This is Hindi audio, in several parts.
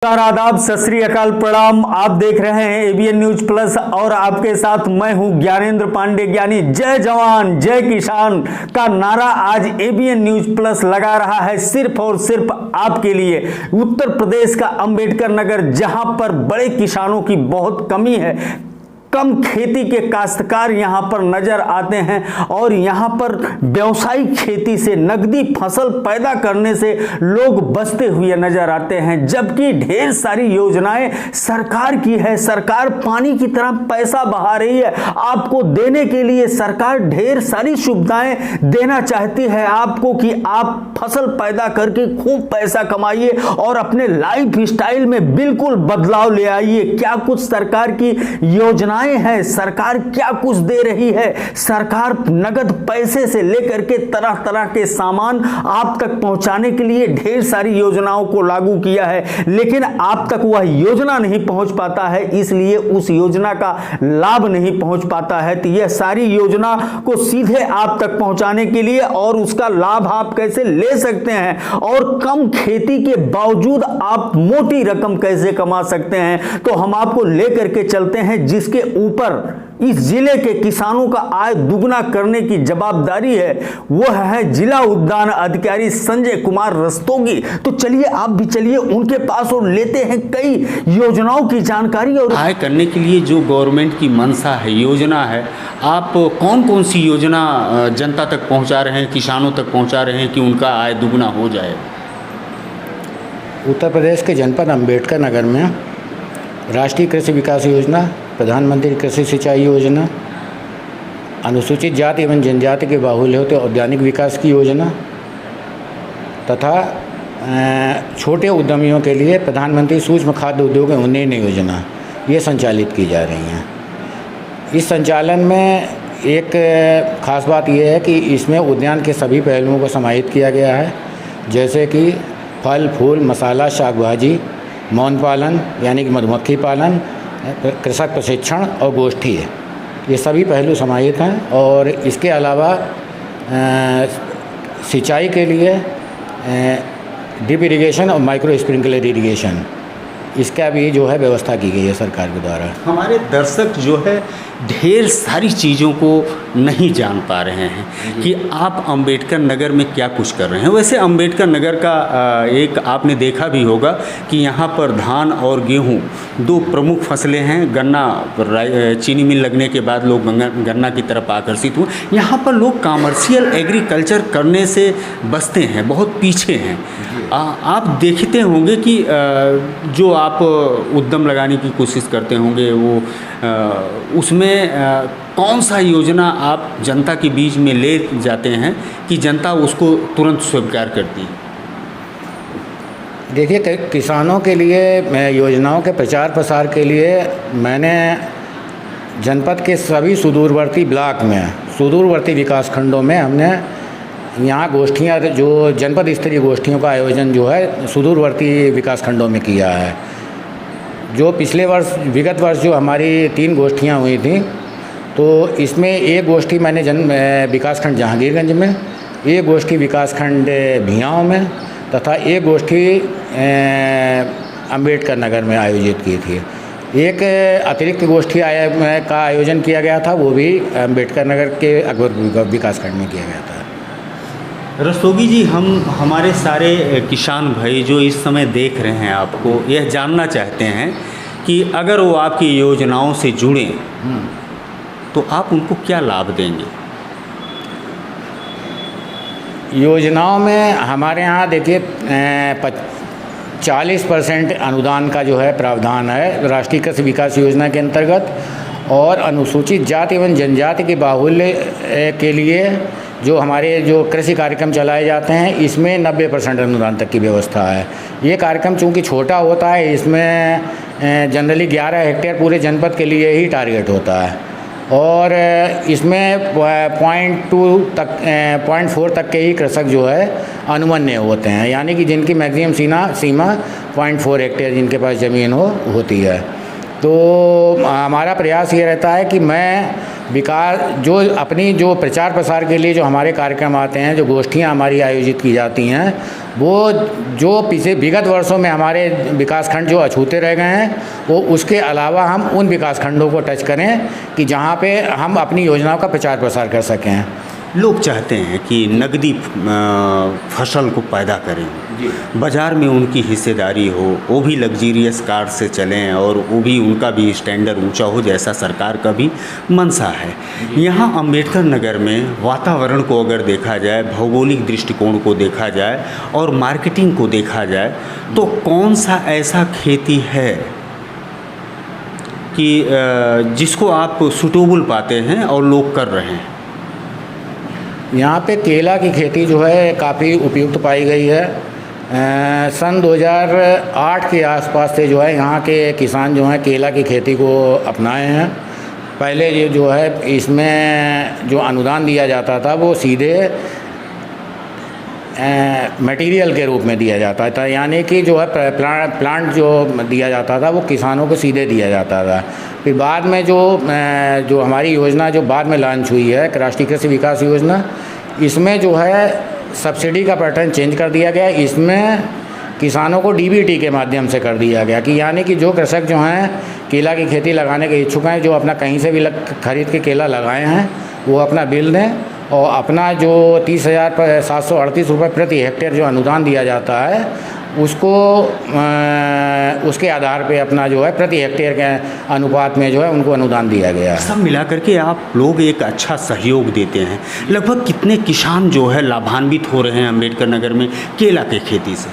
नमस्कार, आदाब, सत श्री अकाल, प्रणाम। आप देख रहे हैं एबीएन न्यूज प्लस और आपके साथ मैं हूं ज्ञानेंद्र पांडे। ज्ञानी जय जवान जय किसान का नारा आज एबीएन न्यूज प्लस लगा रहा है सिर्फ और सिर्फ आपके लिए। उत्तर प्रदेश का अंबेडकर नगर, जहां पर बड़े किसानों की बहुत कमी है, कम खेती के काश्तकार यहां पर नजर आते हैं और यहां पर व्यावसायिक खेती से, नकदी फसल पैदा करने से लोग बचते हुए नजर आते हैं। जबकि ढेर सारी योजनाएं सरकार की है, सरकार पानी की तरह पैसा बहा रही है आपको देने के लिए। सरकार ढेर सारी सुविधाएं देना चाहती है आपको कि आप फसल पैदा करके खूब पैसा कमाइए और अपने लाइफ स्टाइल में बिल्कुल बदलाव ले आइए। क्या कुछ सरकार की योजना है, सरकार क्या कुछ दे रही है। सरकार नगद पैसे से लेकर के तरह तरह के सामान आप तक पहुंचाने के लिए ढेर सारी योजनाओं को लागू किया है, लेकिन आप तक वह योजना नहीं पहुंच पाता है, इसलिए उस योजना का लाभ नहीं पहुंच पाता है। तो यह सारी योजना को सीधे आप तक पहुंचाने के लिए और उसका लाभ आप कैसे ले सकते हैं और कम खेती के बावजूद आप मोटी रकम कैसे कमा सकते हैं, तो हम आपको लेकर के चलते हैं, जिसके ऊपर इस जिले के किसानों का आय दुगना करने की जवाबदारी है। वह है जिला उद्यान अधिकारी संजय कुमार रस्तोगी। तो चलिए आप भी चलिए उनके पास और लेते हैं कई योजनाओं की जानकारी। और आय करने के लिए जो गवर्नमेंट की मंशा है, योजना है, आप कौन कौन सी योजना जनता तक पहुंचा रहे हैं, किसानों तक पहुंचा रहे हैं कि उनका आय दुगना हो जाए? उत्तर प्रदेश के जनपद अंबेडकर नगर में राष्ट्रीय कृषि विकास योजना, प्रधानमंत्री कृषि सिंचाई योजना, अनुसूचित जाति एवं जनजाति के बाहुल्य होते औद्यानिक विकास की योजना तथा छोटे उद्यमियों के लिए प्रधानमंत्री सूक्ष्म खाद्य उद्योग उन्नयन योजना ये संचालित की जा रही हैं। इस संचालन में एक खास बात यह है कि इसमें उद्यान के सभी पहलुओं को समाहित किया गया है, जैसे कि फल फूल, मसाला, शाक भाजी, मौन पालन यानी कि मधुमक्खी पालन, कृषक प्रशिक्षण और गोष्ठी है। ये सभी पहलू समाहित हैं। और इसके अलावा सिंचाई के लिए ड्रिप इरिगेशन और माइक्रो स्प्रिंकलर इरिगेशन, इसका भी जो है व्यवस्था की गई है सरकार के द्वारा। हमारे दर्शक जो है ढेर सारी चीज़ों को नहीं जान पा रहे हैं कि आप अंबेडकर नगर में क्या कुछ कर रहे हैं। वैसे अंबेडकर नगर का एक आपने देखा भी होगा कि यहाँ पर धान और गेहूँ दो प्रमुख फसलें हैं। गन्ना, चीनी मिल लगने के बाद लोग गन्ना की तरफ आकर्षित हुए। यहाँ पर लोग कॉमर्शियल एग्रीकल्चर करने से बचते हैं, बहुत पीछे हैं। आप देखते होंगे कि जो आप उद्यम लगाने की कोशिश करते होंगे, वो उसमें कौन सा योजना आप जनता के बीच में ले जाते हैं कि जनता उसको तुरंत स्वीकार करती है? देखिए, किसानों के लिए योजनाओं के प्रचार प्रसार के लिए मैंने जनपद के सभी सुदूरवर्ती ब्लॉक में, सुदूरवर्ती विकास खंडों में हमने यहाँ गोष्ठियाँ, जो जनपद स्तरीय गोष्ठियों का आयोजन जो है सुदूरवर्ती विकास खंडों में किया है। जो पिछले वर्ष, विगत वर्ष जो हमारी 3 गोष्ठियाँ हुई थी, तो इसमें एक गोष्ठी मैंने विकासखंड जहांगीरगंज में, एक गोष्ठी विकासखंड भियाँव में तथा एक गोष्ठी अंबेडकर नगर में आयोजित की थी। एक अतिरिक्त गोष्ठी का आयोजन किया गया था, वो भी अंबेडकर नगर के अकबरपुर विकासखंड में किया गया था। रस्तोगी जी, हमारे सारे किसान भाई जो इस समय देख रहे हैं आपको, यह जानना चाहते हैं कि अगर वो आपकी योजनाओं से जुड़ें तो आप उनको क्या लाभ देंगे? योजनाओं में हमारे यहाँ देखिए 40% अनुदान का जो है प्रावधान है राष्ट्रीय कृषि विकास योजना के अंतर्गत, और अनुसूचित जाति एवं जनजाति के बाहुल्य के लिए जो हमारे जो कृषि कार्यक्रम चलाए जाते हैं, इसमें 90% अनुदान तक की व्यवस्था है। ये कार्यक्रम चूँकि छोटा होता है, इसमें जनरली 11 हेक्टेयर पूरे जनपद के लिए ही टारगेट होता है, और इसमें 0.4 तक के ही कृषक जो है अनुमन्य होते हैं, यानी कि जिनकी मैक्सिमम सीमा 0.4 हेक्टेयर जिनके पास ज़मीन होती है। तो हमारा प्रयास ये रहता है कि मैं विकास जो अपनी जो प्रचार प्रसार के लिए जो हमारे कार्यक्रम आते हैं, जो गोष्ठियाँ हमारी आयोजित की जाती हैं, वो जो पिछले विगत वर्षों में हमारे विकासखंड जो अछूते रह गए हैं, वो उसके अलावा हम उन विकासखंडों को टच करें कि जहाँ पे हम अपनी योजनाओं का प्रचार प्रसार कर सकें। लोग चाहते हैं कि नकदी फसल को पैदा करें, बाज़ार में उनकी हिस्सेदारी हो, वो भी लग्जीरियस कार से चलें और वो भी उनका भी स्टैंडर्ड ऊंचा हो, जैसा सरकार का भी मंशा है। यहाँ अंबेडकर नगर में वातावरण को अगर देखा जाए, भौगोलिक दृष्टिकोण को देखा जाए और मार्केटिंग को देखा जाए, तो कौन सा ऐसा खेती है कि जिसको आप सूटेबल पाते हैं और लोग कर रहे हैं? यहाँ पे केला की खेती जो है काफ़ी उपयुक्त पाई गई है। सन 2008 के आसपास से जो है यहाँ के किसान जो हैं केला की खेती को अपनाए हैं। पहले ये जो है इसमें जो अनुदान दिया जाता था वो सीधे मटेरियल के रूप में दिया जाता था, यानी कि जो है प्लांट जो दिया जाता था वो किसानों को सीधे दिया जाता था। फिर बाद में जो हमारी योजना जो बाद में लॉन्च हुई है, राष्ट्रीय कृषि विकास योजना, इसमें जो है सब्सिडी का पैटर्न चेंज कर दिया गया। इसमें किसानों को डीबीटी के माध्यम से कर दिया गया कि यानी कि जो कृषक जो हैं केला की खेती लगाने के इच्छुक हैं, जो अपना कहीं से भी खरीद के केला लगाए हैं, वो अपना बिल दें और अपना जो 30,738 रुपये प्रति हेक्टेयर जो अनुदान दिया जाता है उसको उसके आधार पे अपना जो है प्रति हेक्टेयर के अनुपात में जो है उनको अनुदान दिया गया है। सब मिला करके आप लोग एक अच्छा सहयोग देते हैं। लगभग कितने किसान जो है लाभान्वित हो रहे हैं अंबेडकर नगर में केला के खेती से?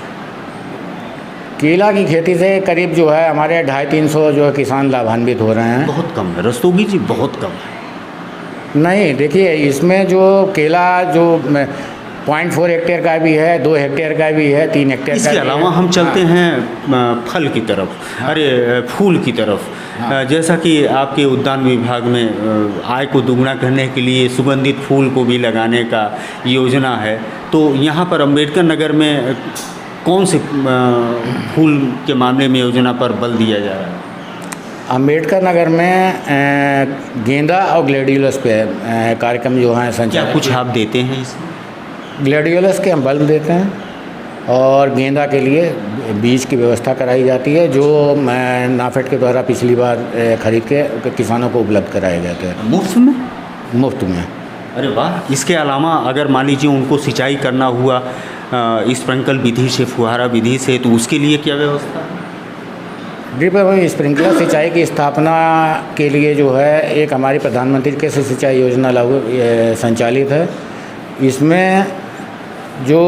केला की खेती से करीब जो है हमारे 250-300 जो है किसान लाभान्वित हो रहे हैं। बहुत कम है रस्तोगी जी, बहुत कम है। नहीं, देखिए इसमें जो केला जो 0.4 हेक्टेयर का भी है, 2 हेक्टेयर का भी है, 3 हेक्टेयर का भी है। इसके अलावा हम चलते हैं फल की तरफ, अरे फूल की तरफ। जैसा कि आपके उद्यान विभाग में आय को दुगना करने के लिए सुगंधित फूल को भी लगाने का योजना है, तो यहाँ पर अंबेडकर नगर में कौन से फूल के मामले में योजना पर बल दिया जा रहा है? अंबेडकर नगर में गेंदा और ग्लेडियोलस पे कार्यक्रम जो हैं संचालित। क्या कुछ आप देते हैं इसमें? ग्लेडियोलस के हम बल्ब देते हैं और गेंदा के लिए बीज की व्यवस्था कराई जाती है, जो नाफेड के द्वारा पिछली बार खरीद के किसानों को उपलब्ध कराए गए थे। मुफ्त में? मुफ्त में। अरे वाह। इसके अलावा अगर मान लीजिए उनको सिंचाई करना हुआ स्प्रिंकल विधि से, फुहारा विधि से, तो उसके लिए क्या व्यवस्था है? ड्रिप स्प्रिंकलर सिंचाई की स्थापना के लिए जो है एक हमारी प्रधानमंत्री कृषि सिंचाई योजना लागू संचालित है। इसमें जो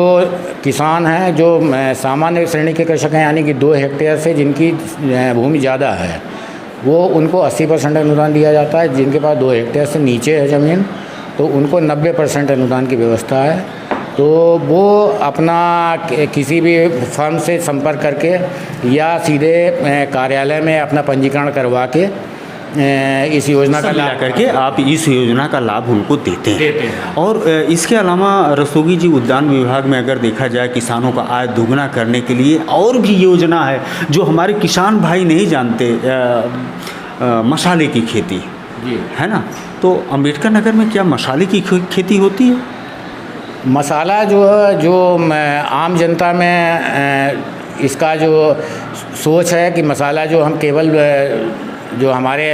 किसान हैं, जो सामान्य श्रेणी के कृषक हैं, यानी कि 2 हेक्टेयर से जिनकी भूमि ज़्यादा है, वो उनको 80% अनुदान दिया जाता है। जिनके पास 2 हेक्टेयर से नीचे है ज़मीन, तो उनको 90% अनुदान की व्यवस्था है। तो वो अपना किसी भी फर्म से संपर्क करके या सीधे कार्यालय में अपना पंजीकरण करवा के इस योजना का लाभ करके आप इस योजना का लाभ उनको देते हैं। और इसके अलावा रस्तोगी जी, उद्यान विभाग में अगर देखा जाए किसानों का आय दुगना करने के लिए और भी योजना है जो हमारे किसान भाई नहीं जानते। मसाले की खेती है ना, तो अंबेडकर नगर में क्या मसाले की खेती होती है? मसाला जो आम जनता में इसका जो सोच है कि मसाला जो हम केवल जो हमारे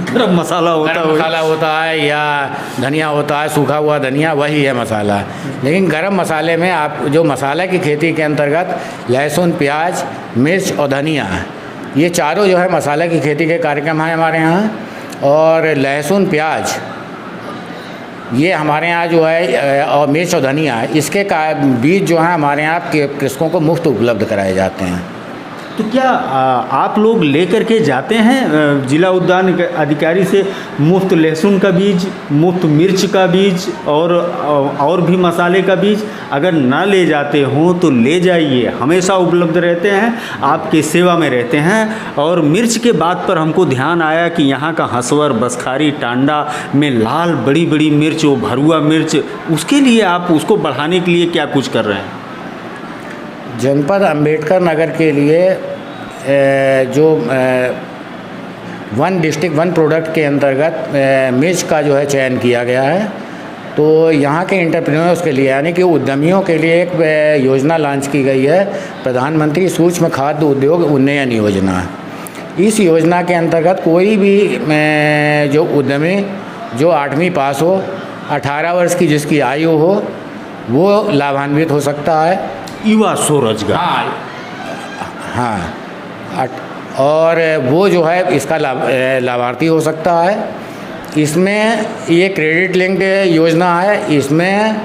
गरम मसाला होता है या धनिया होता है, सूखा हुआ धनिया, वही है मसाला। लेकिन गरम मसाले में आप जो मसाला की खेती के अंतर्गत लहसुन, प्याज, मिर्च और धनिया, ये चारों जो है मसाला की खेती के कार्यक्रम हैं हमारे यहाँ। और लहसुन, प्याज ये हमारे यहाँ जो है, और मिर्च और धनिया, इसके बीज जो हैं हमारे यहाँ कृषकों को मुफ्त उपलब्ध कराए जाते हैं। तो क्या आप लोग लेकर के जाते हैं जिला उद्यान अधिकारी से मुफ्त लहसुन का बीज, मुफ्त मिर्च का बीज और भी मसाले का बीज? अगर ना ले जाते हों तो ले जाइए, हमेशा उपलब्ध रहते हैं, आपके सेवा में रहते हैं। और मिर्च के बात पर हमको ध्यान आया कि यहाँ का हंसवर, बसखारी, टांडा में लाल बड़ी बड़ी मिर्च, वो भरुआ मिर्च, उसके लिए आप उसको बढ़ाने के लिए क्या कुछ कर रहे हैं? जनपद अंबेडकर नगर के लिए जो वन डिस्ट्रिक्ट वन प्रोडक्ट के अंतर्गत मिर्च का जो है चयन किया गया है। तो यहाँ के एंटरप्रेन्योर्स के लिए यानी कि उद्यमियों के लिए एक योजना लॉन्च की गई है, प्रधानमंत्री सूक्ष्म खाद्य उद्योग उन्नयन योजना। इस योजना के अंतर्गत कोई भी जो उद्यमी जो 8वीं पास हो, 18 वर्ष की जिसकी आयु हो, वो लाभान्वित हो सकता है। युवा स्वरोजगार। हाँ, और वो जो है इसका लाभार्थी हो सकता है। इसमें ये क्रेडिट लिंक्ड योजना है। इसमें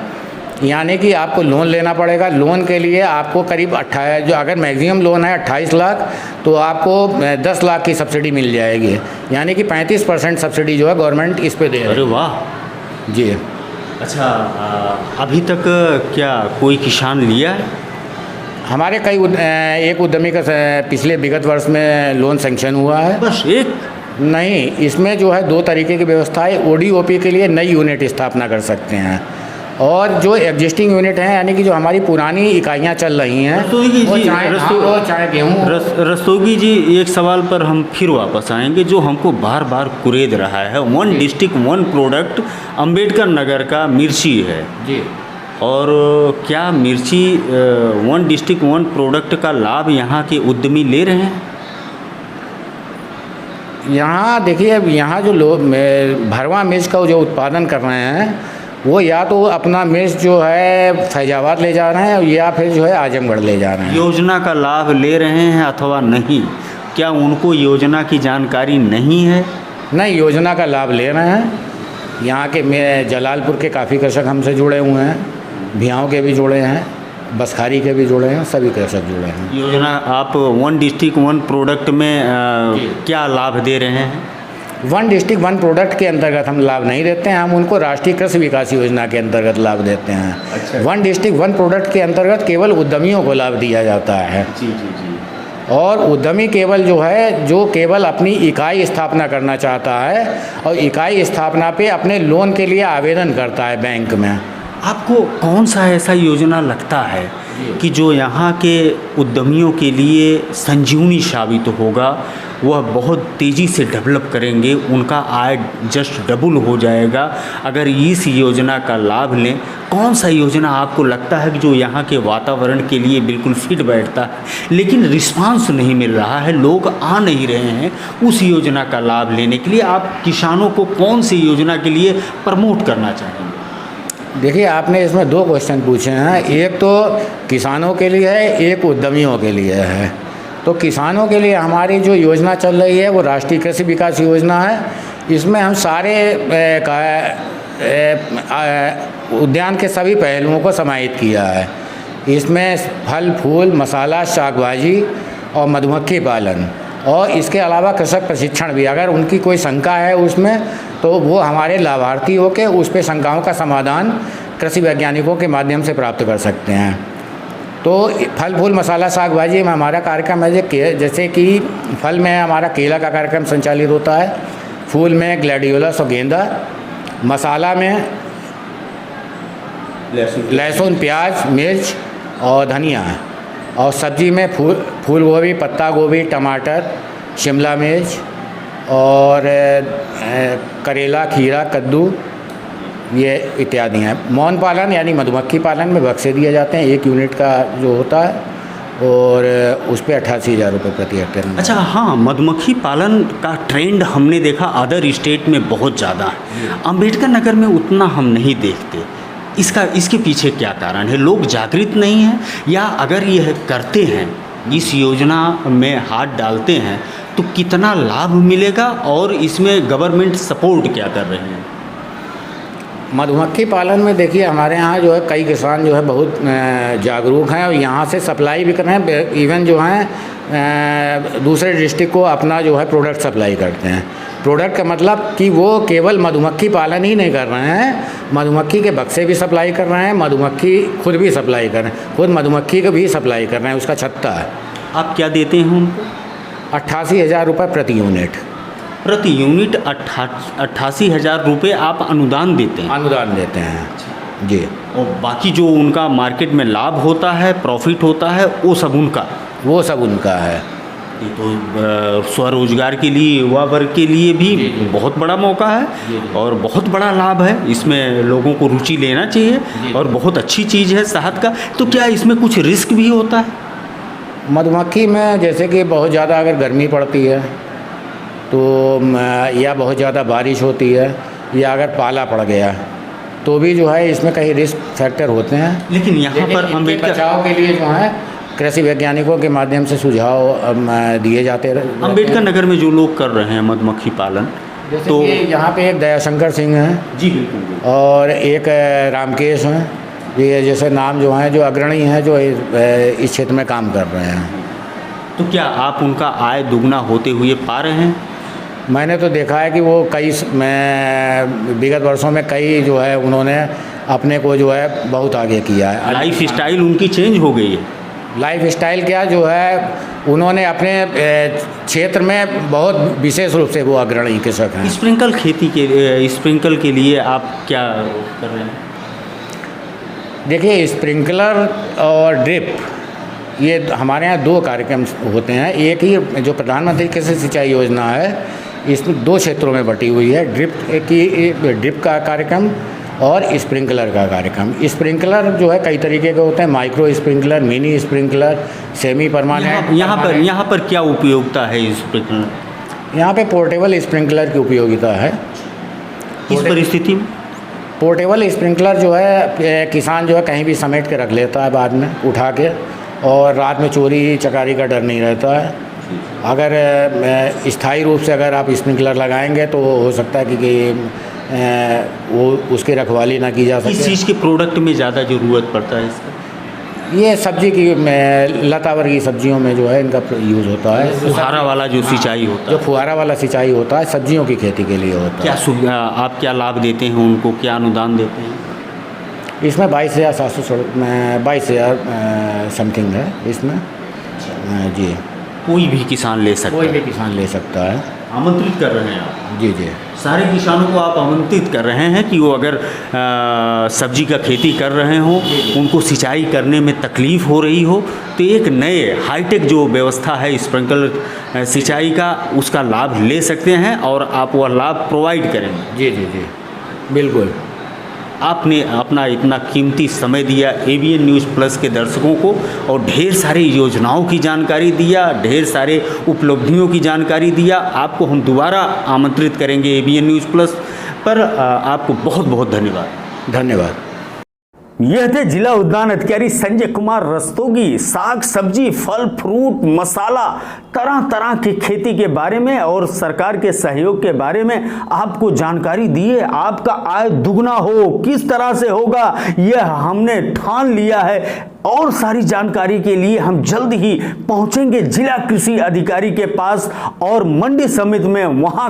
यानी कि आपको लोन लेना पड़ेगा। लोन के लिए आपको करीब 28, जो अगर मैक्सिमम लोन है 28 लाख, तो आपको 10 लाख की सब्सिडी मिल जाएगी। यानी कि 35% सब्सिडी जो है गवर्नमेंट इस पे दे रही है। अरे वाह जी। अच्छा, अभी तक क्या कोई किसान लिया है? हमारे एक उद्यमी का पिछले विगत वर्ष में लोन सैंक्शन हुआ है। बस एक? नहीं, इसमें जो है 2 तरीके की व्यवस्था है। ODOP के लिए नई यूनिट स्थापना कर सकते हैं, और जो एग्जिस्टिंग यूनिट हैं यानी कि जो हमारी पुरानी इकाइयाँ चल रही हैं, चाहे गेहूँ। रस्तोगी जी, एक सवाल पर हम फिर वापस आएंगे जो हमको बार बार कुरेद रहा है। One district one product Ambedkar Nagar का मिर्ची है जी। और क्या मिर्ची वन डिस्ट्रिक्ट वन प्रोडक्ट का लाभ यहाँ के उद्यमी ले रहे हैं? यहाँ देखिए, अब यहाँ जो लोग भरवा मिर्च का जो उत्पादन कर रहे हैं, वो या तो अपना मिर्च जो है फैजाबाद ले जा रहे हैं, या फिर जो है आजमगढ़ ले जा रहे हैं। योजना का लाभ ले रहे हैं अथवा नहीं? क्या उनको योजना की जानकारी नहीं है? नहीं, योजना का लाभ ले रहे हैं। यहाँ के जलालपुर के काफ़ी कृषक हमसे जुड़े हुए हैं, भियाओं के भी जुड़े हैं, बसखारी के भी जुड़े हैं, सभी कृषक जुड़े हैं। योजना आप वन डिस्ट्रिक्ट वन प्रोडक्ट में क्या लाभ दे रहे हैं? वन डिस्ट्रिक्ट वन प्रोडक्ट के अंतर्गत हम लाभ नहीं देते हैं, हम उनको राष्ट्रीय कृषि विकास योजना के अंतर्गत लाभ देते हैं। अच्छा। वन डिस्ट्रिक्ट वन प्रोडक्ट के अंतर्गत केवल उद्यमियों को लाभ दिया जाता है। जी जी जी। और उद्यमी केवल जो है, जो केवल अपनी इकाई स्थापना करना चाहता है और इकाई स्थापना पे अपने लोन के लिए आवेदन करता है बैंक में। आपको कौन सा ऐसा योजना लगता है कि जो यहाँ के उद्यमियों के लिए संजीवनी साबित होगा, वह बहुत तेज़ी से डेवलप करेंगे, उनका आय जस्ट डबल हो जाएगा अगर इस योजना का लाभ लें? कौन सा योजना आपको लगता है कि जो यहाँ के वातावरण के लिए बिल्कुल फिट बैठता है, लेकिन रिस्पांस नहीं मिल रहा है, लोग आ नहीं रहे हैं उस योजना का लाभ लेने के लिए? आप किसानों को कौन सी योजना के लिए प्रमोट करना चाहेंगे? देखिए, आपने इसमें 2 क्वेश्चन पूछे हैं। एक तो किसानों के लिए है, एक उद्यमियों के लिए है। तो किसानों के लिए हमारी जो योजना चल रही है वो राष्ट्रीय कृषि विकास योजना है। इसमें हम सारे उद्यान के सभी पहलुओं को समाहित किया है। इसमें फल फूल, मसाला, शाकभाजी और मधुमक्खी पालन, और इसके अलावा कृषक प्रशिक्षण भी। अगर उनकी कोई शंका है उसमें, तो वो हमारे लाभार्थी होकर उस पे शंकाओं का समाधान कृषि वैज्ञानिकों के माध्यम से प्राप्त कर सकते हैं। तो फल फूल मसाला शाक भाजी में हमारा कार्यक्रम है, जैसे कि फल में हमारा केला का कार्यक्रम संचालित होता है, फूल में ग्लैडियोलस और गेंदा, मसाला में लहसुन, प्याज, मिर्च और धनिया, और सब्जी में फूल गोभी, पत्ता गोभी, टमाटर, शिमला मिर्च और करेला, खीरा, कद्दू, ये इत्यादि हैं। मौन पालन यानी मधुमक्खी पालन में बक्से दिए जाते हैं 1 यूनिट का जो होता है, और उस पर 88,000 रुपये प्रति हेक्टेयर। अच्छा, हाँ, मधुमक्खी पालन का ट्रेंड हमने देखा अदर स्टेट में बहुत ज़्यादा है, अम्बेडकर नगर में उतना हम नहीं देखते। इसके पीछे क्या कारण है? लोग जागृत नहीं हैं, या अगर यह करते हैं, इस योजना में हाथ डालते हैं, तो कितना लाभ मिलेगा और इसमें गवर्नमेंट सपोर्ट क्या कर रहे हैं? मधुमक्खी पालन में देखिए, हमारे यहाँ जो है कई किसान जो है बहुत जागरूक हैं और यहाँ से सप्लाई भी कर रहे हैं। इवन जो हैं दूसरे डिस्ट्रिक्ट को अपना जो है प्रोडक्ट सप्लाई करते हैं। प्रोडक्ट का मतलब कि वो केवल मधुमक्खी पालन ही नहीं कर रहे हैं, मधुमक्खी के बक्से भी सप्लाई कर रहे हैं, मधुमक्खी खुद भी सप्लाई कर रहे हैं, खुद मधुमक्खी को भी सप्लाई कर रहे हैं, उसका छत्ता है। आप क्या देते हैं उनको? 88,000 रुपये प्रति यूनिट। प्रति यूनिट 88,000 रुपये आप अनुदान देते हैं? अनुदान देते हैं जी। और बाकी जो उनका मार्केट में लाभ होता है, प्रॉफिट होता है, वो सब उनका? वो सब उनका है। ये तो स्वरोजगार के लिए, युवा वर्ग के लिए भी बहुत बड़ा मौका है और बहुत बड़ा लाभ है। इसमें लोगों को रुचि लेना चाहिए और बहुत अच्छी चीज़ है शहद का। तो क्या इसमें कुछ रिस्क भी होता है? मधुमक्खी में जैसे कि बहुत ज़्यादा अगर गर्मी पड़ती है तो या बहुत ज़्यादा बारिश होती है या अगर पाला पड़ गया तो भी जो है इसमें कई रिस्क फैक्टर होते हैं। लेकिन यहाँ पर इनके अम्बेडकर बचाव के लिए जो है कृषि वैज्ञानिकों के माध्यम से सुझाव दिए जाते हैं। अम्बेडकर नगर में जो लोग कर रहे हैं मधुमक्खी पालन, जैसे तो कि यहाँ पे एक दयाशंकर सिंह हैं जी बिल्कुल, और एक रामकेश हैं, ये जैसे नाम जो हैं जो अग्रणी हैं जो इस क्षेत्र में काम कर रहे हैं। तो क्या आप उनका आय दुगना होते हुए पा रहे हैं? मैंने तो देखा है कि वो विगत वर्षों में कई जो है उन्होंने अपने को जो है बहुत आगे किया है। लाइफ स्टाइल उनकी चेंज हो गई है। लाइफ स्टाइल क्या जो है उन्होंने अपने क्षेत्र में बहुत विशेष रूप से वो अग्रणी कृषक हैं। स्प्रिंकल के लिए आप क्या कर रहे हैं? देखिए, स्प्रिंकलर और ड्रिप ये हमारे यहाँ दो कार्यक्रम होते हैं। एक ही जो प्रधानमंत्री कृषि सिंचाई योजना है इसमें दो क्षेत्रों में बटी हुई है, ड्रिप का कार्यक्रम और स्प्रिंकलर का कार्यक्रम। स्प्रिंकलर जो है कई तरीके के होते हैं, micro sprinkler, mini sprinkler, semi permanent. यहाँ पर क्या उपयोगिता है स्प्रिंकलर? यहाँ पे पोर्टेबल स्प्रिंकलर की उपयोगिता है। इस परिस्थिति में पोर्टेबल स्प्रिंकलर जो है किसान जो है कहीं भी समेट के रख लेता है बाद में उठा के, और रात में चोरी चकारी का डर नहीं रहता है। अगर स्थायी रूप से अगर आप स्प्रिंकलर लगाएंगे तो हो सकता है कि वो उसकी रखवाली ना की जा सके। किस चीज़ के प्रोडक्ट में ज़्यादा ज़रूरत पड़ता है इसका? ये सब्जी की लता वर्गीय सब्जियों में जो है इनका यूज़ होता है। फुहारा वाला जो सिंचाई होता जो है, फुहारा वाला सिंचाई होता है सब्जियों की खेती के लिए होता क्या है। सुविधा आप क्या लाभ देते हैं उनको, क्या अनुदान देते हैं? इसमें 22,000 समथिंग है इसमें। जी, कोई भी किसान ले सकता कोई है? भी किसान ले सकता है। आमंत्रित कर रहे हैं आप? जी जी, सारे किसानों को आप आमंत्रित कर रहे हैं कि वो अगर सब्जी का खेती कर रहे हों, उनको सिंचाई करने में तकलीफ़ हो रही हो, तो एक नए हाईटेक जो व्यवस्था है स्प्रिंकलर सिंचाई का, उसका लाभ ले सकते हैं और आप वह लाभ प्रोवाइड करेंगे। जी जी जी, बिल्कुल। आपने अपना इतना कीमती समय दिया एबीएन न्यूज़ प्लस के दर्शकों को और ढेर सारी योजनाओं की जानकारी दिया, ढेर सारे उपलब्धियों की जानकारी दिया। आपको हम दोबारा आमंत्रित करेंगे एबीएन न्यूज़ प्लस पर। आपको बहुत बहुत धन्यवाद। धन्यवाद। यह थे जिला उद्यान अधिकारी संजय कुमार रस्तोगी। साग सब्जी, फल फ्रूट, मसाला, तरह तरह की खेती के बारे में और सरकार के सहयोग के बारे में आपको जानकारी दी है। आपका आय दुगना हो, किस तरह से होगा यह हमने ठान लिया है। और सारी जानकारी के लिए हम जल्द ही पहुंचेंगे जिला कृषि अधिकारी के पास और मंडी समिति में वहां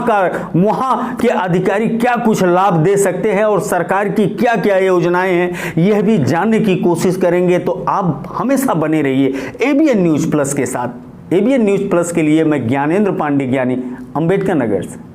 के अधिकारी क्या कुछ लाभ दे सकते हैं और सरकार की क्या क्या योजनाएं हैं यह भी जानने की कोशिश करेंगे। तो आप हमेशा बने रहिए एबीएन न्यूज़ प्लस के साथ। एबीएन न्यूज़ प्लस के लिए मैं ज्ञानेंद्र पांडे, ज्ञानी, अम्बेडकर नगर से।